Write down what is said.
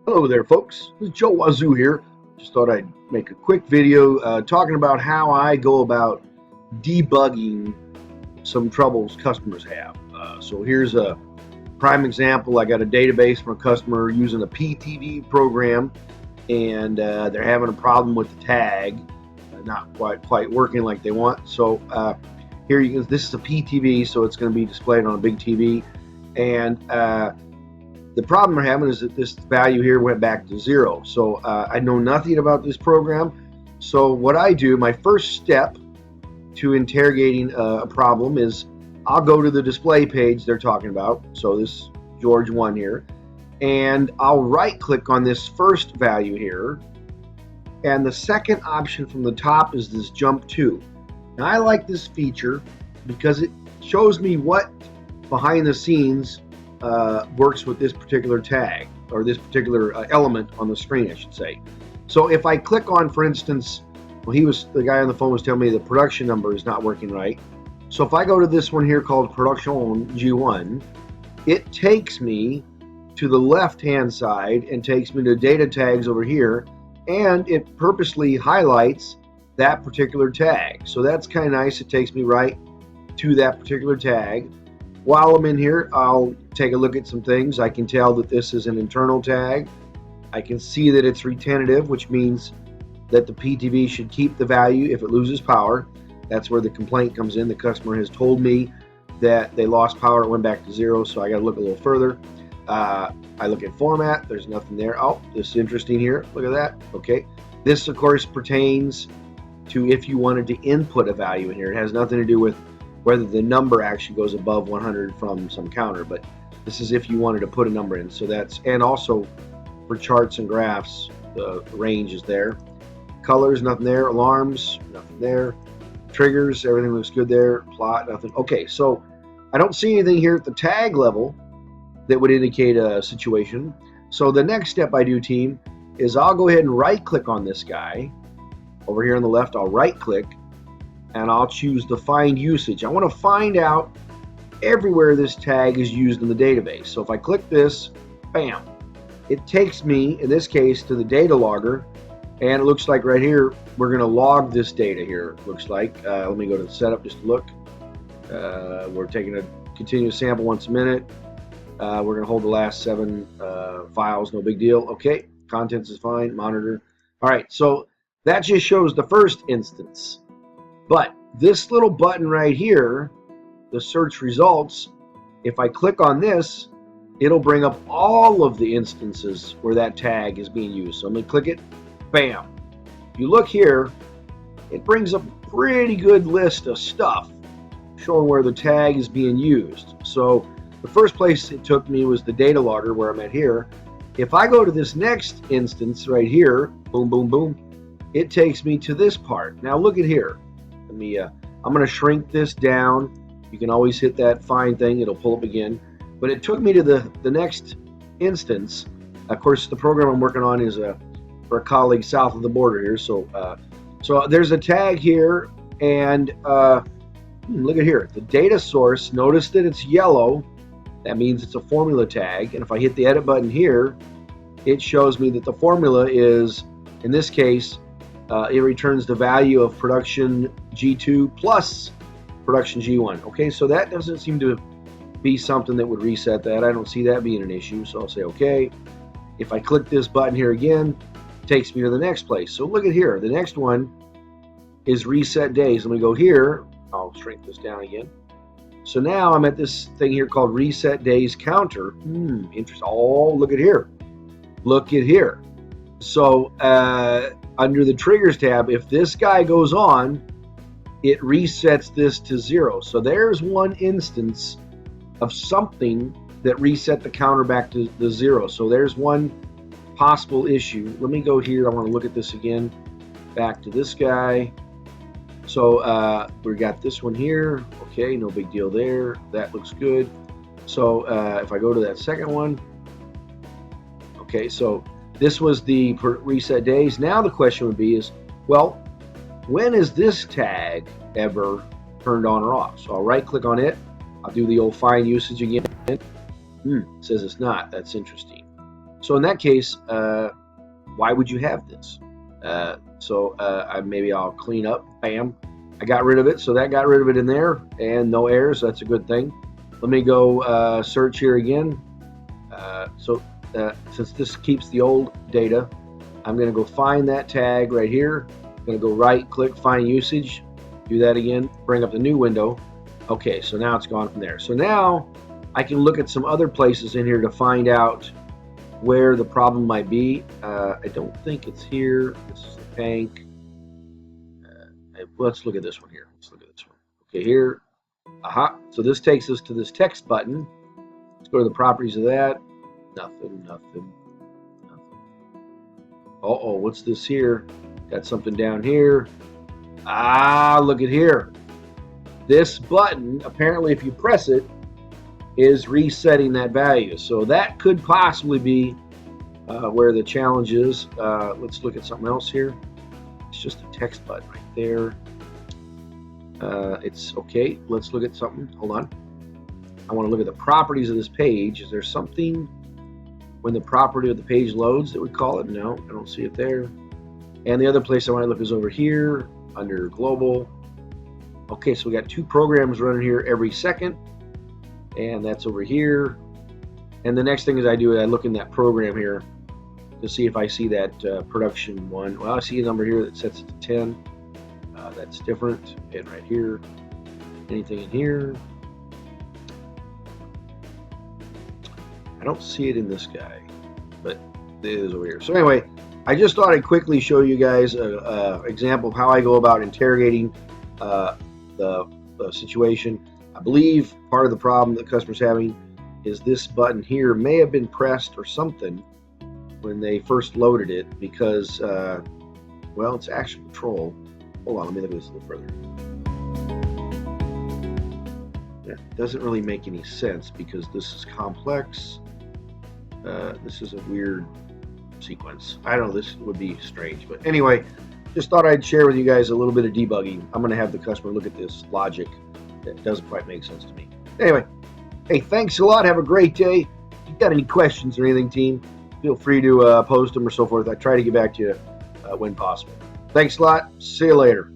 Hello there, folks. This is Joe Wazoo here. Just thought I'd make a quick video talking about how I go about debugging some troubles customers have. So here's a prime example. I got a database from a customer using a PTV program, and they're having a problem with the tag, not quite working like they want. So here you can. This is a PTV, so it's going to be displayed on a big TV, and the problem we're having is that this value here went back to 0. So I know nothing about this program. So what I do, my first step to interrogating a problem is I'll go to the display page they're talking about. So this George 1 here. And I'll right click on this first value here. And the second option from the top is this jump to. Now I like this feature because it shows me what behind the scenes works with this particular tag, or this particular element on the screen, I should say. So if I click on, for instance, well, the guy on the phone was telling me the production number is not working right. So if I go to this one here called production G1, it takes me to the left hand side and takes me to data tags over here, and it purposely highlights that particular tag. So that's kind of nice. It takes me right to that particular tag. While I'm in here, I'll take a look at some things. I can tell that this is an internal tag. I can see that it's retentive, which means that the PTV should keep the value if it loses power. That's where the complaint comes in. The customer has told me that they lost power, it went back to 0, so I got to look a little further. I look at format, there's nothing there. Oh, this is interesting here. Look at that. Okay. This, of course, pertains to if you wanted to input a value in here. It has nothing to do with whether the number actually goes above 100 from some counter, but this is if you wanted to put a number in. So that's, and also for charts and graphs, the range is there. Colors, nothing there. Alarms, nothing there. Triggers, everything looks good there. Plot, nothing. Okay, so I don't see anything here at the tag level that would indicate a situation. So the next step I do, team, is I'll go ahead and right click on this guy. Over here on the left, I'll right click and I'll choose define usage. I want to find out everywhere this tag is used in the database. So if I click this, bam, it takes me, in this case, to the data logger, and it looks like right here, we're going to log this data here, it looks like. Let me go to the setup just to look. We're taking a continuous sample once a minute. We're going to hold the last 7 files, no big deal. Okay, contents is fine, monitor. All right, so that just shows the first instance. But this little button right here, the search results, if I click on this, it'll bring up all of the instances where that tag is being used. So I'm going to click it, bam. If you look here, it brings up a pretty good list of stuff showing where the tag is being used. So the first place it took me was the data logger where I'm at here. If I go to this next instance right here, boom, boom, boom, it takes me to this part. Now look at here. Let me, I'm going to shrink this down. You can always hit that find thing. It'll pull up again. But it took me to the next instance. Of course, the program I'm working on is for a colleague south of the border here. So so there's a tag here. And look at here. The data source, notice that it's yellow. That means it's a formula tag. And if I hit the edit button here, it shows me that the formula is, in this case, it returns the value of production G2 plus production G1. Okay, so that doesn't seem to be something that would reset that. I don't see that being an issue, so I'll say okay. If I click this button here again, it takes me to the next place. So look at here. The next one is reset days. Let me go here. I'll shrink this down again. So now I'm at this thing here called reset days counter. Interesting. Oh, look at here. Look at here. So under the triggers tab, if this guy goes on, it resets this to 0. So there's one instance of something that reset the counter back to the 0. So there's one possible issue. Let me go here. I want to look at this again. Back to this guy. So we got this one here. Okay, no big deal there. That looks good. So if I go to that second one, okay, so this was the reset days. Now the question would be is, well, when is this tag ever turned on or off? So I'll right click on it. I'll do the old find usage again. It says it's not. That's interesting. So in that case, why would you have this? Maybe I'll clean up. Bam, I got rid of it. So that got rid of it in there, and no errors. So that's a good thing. Let me go search here again. Since this keeps the old data, I'm going to go find that tag right here. I'm going to go right click, find usage. Do that again, bring up the new window. Okay, so now it's gone from there. So now I can look at some other places in here to find out where the problem might be. I don't think it's here. This is the tank. Let's look at this one here. Let's look at this one. Okay, here. Aha. So this takes us to this text button. Let's go to the properties of that. Nothing. Uh-oh, what's this here? Got something down here. Ah, look at here. This button, apparently if you press it, is resetting that value. So that could possibly be where the challenge is. Let's look at something else here. It's just a text button right there. It's okay. Let's look at something. Hold on. I want to look at the properties of this page. Is there something when the property of the page loads that would call it? No, I don't see it there. And the other place I want to look is over here under global. Okay, so we got two programs running here every second, and that's over here. And the next thing is I look in that program here to see if I see that production one. Well, I see a number here that sets it to 10. That's different. And right here, anything in here? I don't see it in this guy, but it is over here. So anyway, I just thought I'd quickly show you guys an example of how I go about interrogating the situation. I believe part of the problem that customers having is this button here may have been pressed or something when they first loaded it because, well, it's action control. Hold on, let me look at this a little further. That doesn't really make any sense because this is complex. This is a weird sequence. I don't know, this would be strange, but anyway, just thought I'd share with you guys a little bit of debugging. I'm going to have the customer look at this logic that doesn't quite make sense to me. Anyway, hey, thanks a lot. Have a great day. If you've got any questions or anything, team, feel free to post them or so forth. I try to get back to you when possible. Thanks a lot. See you later.